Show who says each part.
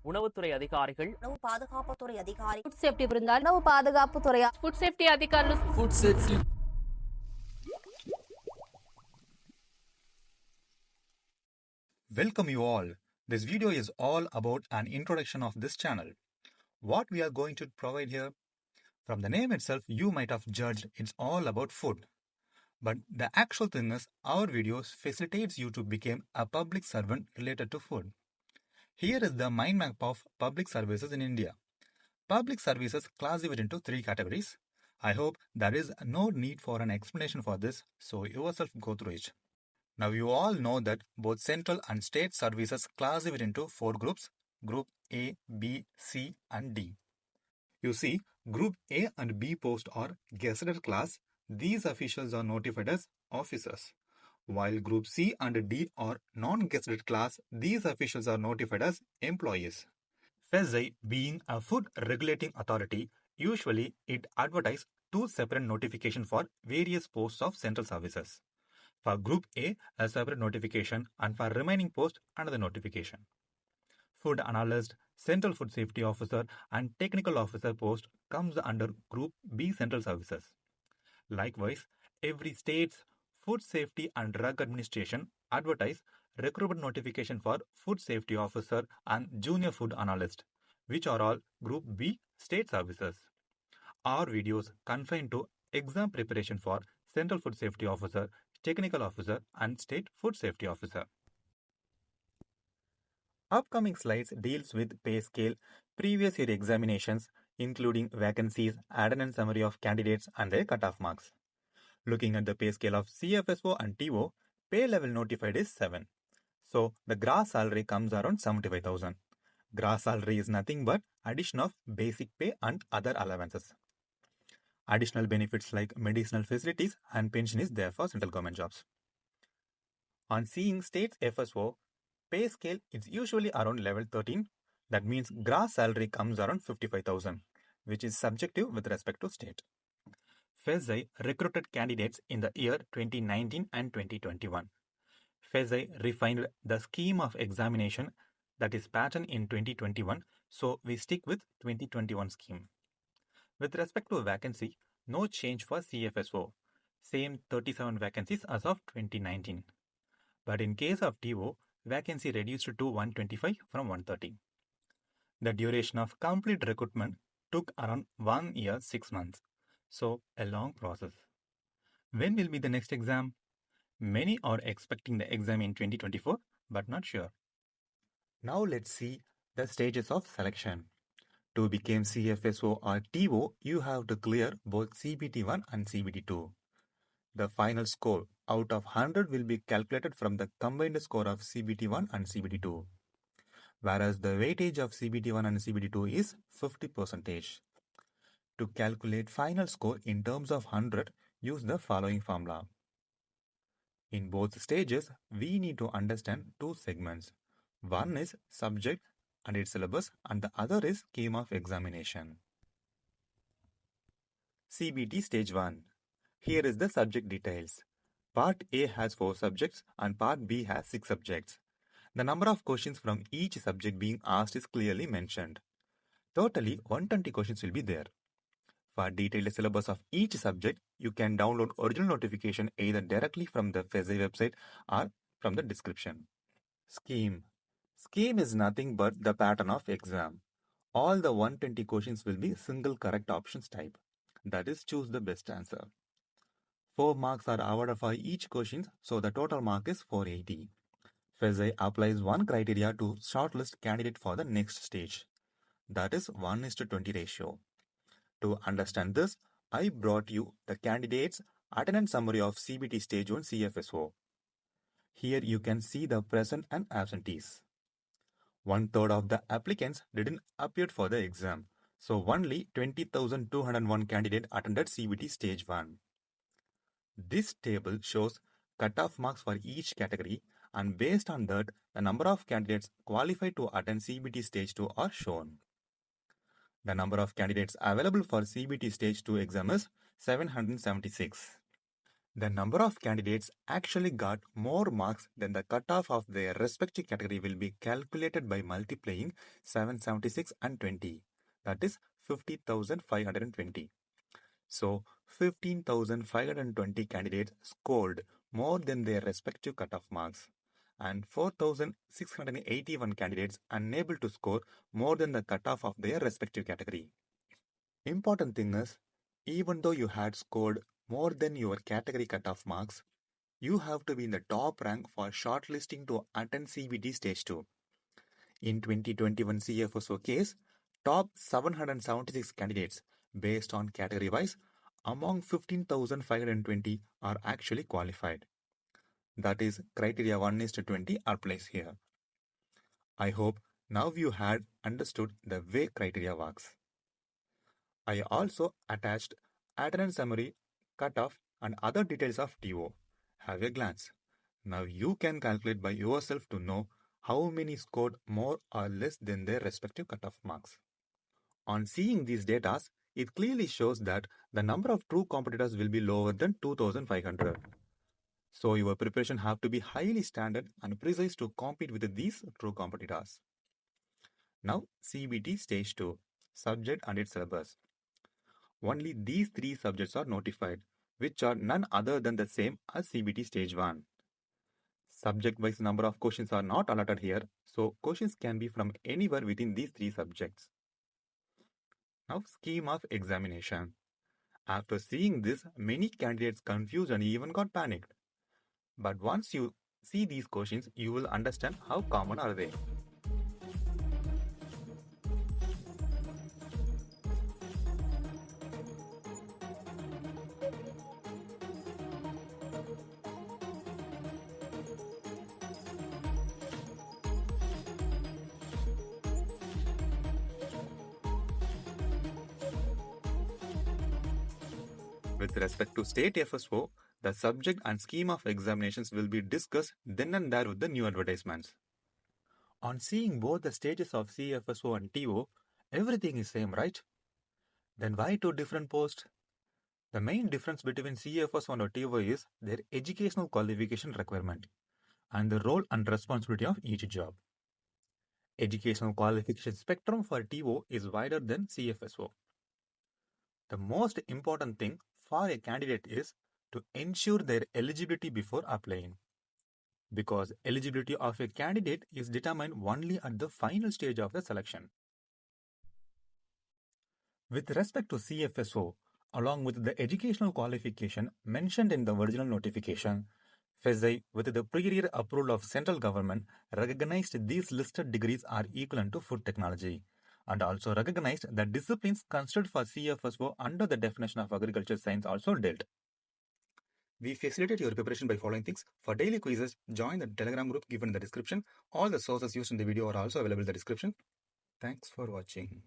Speaker 1: உணவுத்துறை அதிகாரிகள்,
Speaker 2: உணவு பாதுகாப்புத்துறை அதிகாரி,
Speaker 3: ஃபுட் சேஃப்டி விருந்தாளி, உணவு பாதுகாப்புத்துறை,
Speaker 4: ஃபுட் சேஃப்டி அதிகாரிகள்,
Speaker 5: food safety.
Speaker 6: Welcome you all. This video is all about an introduction of this channel. What we are going to provide here, from the name itself, you might have judged it's all about food. But the actual thing is, our videos facilitates you to become a public servant related to food. Here is the mind map of public services in India. Public services classified into 3 categories. I hope there is no need for an explanation for this, so yourself go through it. Now you all know that both central and state services classified into 4 groups, Group A, B, C and D. You see, Group A and B post are gazetted class. These officials are notified as officers. While Group C and D are non-gazetted class, these officials are notified as employees. FSO being a food regulating authority, usually it advertises 2 separate notifications for various posts of central services. For Group A, a separate notification, and for remaining post, another notification. Food Analyst, Central Food Safety Officer and Technical Officer post comes under Group B Central Services. Likewise, every state's Food Safety and Drug Administration advertise recruitment notification for Food Safety Officer and Junior Food Analyst, which are all Group B State Services. Our videos confined to exam preparation for Central Food Safety Officer, Technical Officer and State Food Safety Officer. Upcoming slides deals with pay scale, previous year examinations, including vacancies, attendance summary of candidates and their cutoff marks. Looking at the pay scale of CFSO and TO, pay level notified is 7. So the gross salary comes around 75,000. Gross salary is nothing but addition of basic pay and other allowances. Additional benefits like medicinal facilities and pension is there for central government jobs. On seeing state's FSO, pay scale is usually around level 13. That means gross salary comes around 55,000, which is subjective with respect to state. FSO recruited candidates in the year 2019 and 2021. FSO refined the scheme of examination that is patterned in 2021, so we stick with 2021 scheme. With respect to vacancy, no change for CFSO. Same 37 vacancies as of 2019. But in case of TO, vacancy reduced to 125 from 130. The duration of complete recruitment took around 1 year 6 months. So a long process. When will be the next exam? Many are expecting the exam in 2024, but not sure. Now let's see the stages of selection. To become CFSO or TO, you have to clear both CBT1 and CBT2. The final score out of 100 will be calculated from the combined score of CBT1 and CBT2, whereas the weightage of CBT1 and CBT2 is 50%. To calculate final score in terms of 100, use the following formula. In both stages, we need to understand 2 segments. One is subject and its syllabus, and the other is scheme of examination. CBT Stage 1. Here is the subject details. Part A has 4 subjects and Part B has 6 subjects. The number of questions from each subject being asked is clearly mentioned. Totally 120 questions will be there. For detailed syllabus of each subject, you can download original notification either directly from the FSO website or from the description. Scheme. Scheme is nothing but the pattern of exam. All the 120 questions will be single correct options type. That is, choose the best answer. 4 marks are awarded for each question, so the total mark is 480. FSO applies one criteria to shortlist candidate for the next stage. That is 1:20 ratio. To understand this, I brought you the candidates' attendance summary of CBT Stage 1 CFSO. Here you can see the present and absentees. 1/3 of the applicants didn't appear for the exam, so only 20,201 candidates attended CBT Stage 1. This table shows cutoff marks for each category, and based on that, the number of candidates qualified to attend CBT Stage 2 are shown. The number of candidates available for CBT Stage 2 exam is 776. The number of candidates actually got more marks than the cutoff of their respective category will be calculated by multiplying 776 and 20. That is 50,520. So 15,520 candidates scored more than their respective cutoff marks, and 4,681 candidates unable to score more than the cutoff of their respective category. Important thing is, even though you had scored more than your category cutoff marks, you have to be in the top rank for shortlisting to attend CBT Stage 2. In 2021 CFSO case, top 776 candidates based on category wise among 15,520 are actually qualified. That is, criteria 1:20 applies here. I hope now you had understood the way criteria works. I also attached attendance summary, cutoff, and other details of TO. Have a glance. Now you can calculate by yourself to know how many scored more or less than their respective cutoff marks. On seeing these data, it clearly shows that the number of true competitors will be lower than 2,500. So your preparation have to be highly standard and precise to compete with these true competitors. Now CBT Stage 2, subject and its syllabus. Only these three subjects are notified, which are none other than the same as CBT Stage 1. Subject-wise number of questions are not allotted here, so questions can be from anywhere within these three subjects. Now, scheme of examination. After seeing this, many candidates confused and even got panicked. But once you see these questions, you will understand how common are they. With respect to state FSO, the subject and scheme of examinations will be discussed then and there with the new advertisements. On seeing both the stages of CFSO and TO, everything is same, right? Then why two different posts? The main difference between CFSO and TO is their educational qualification requirement and the role and responsibility of each job. Educational qualification spectrum for TO is wider than CFSO. The most important thing for a candidate is to ensure their eligibility before applying, because eligibility of a candidate is determined only at the final stage of the selection. With respect to CFSO, along with the educational qualification mentioned in the original notification, FSO, with the prior approval of central government, recognized these listed degrees are equivalent to food technology, and also recognized that disciplines considered for CFSO under the definition of agriculture science also dealt. We facilitate your preparation by following things. For daily quizzes, join the Telegram group given in the description. All the sources used in the video are also available in the description. Thanks for watching.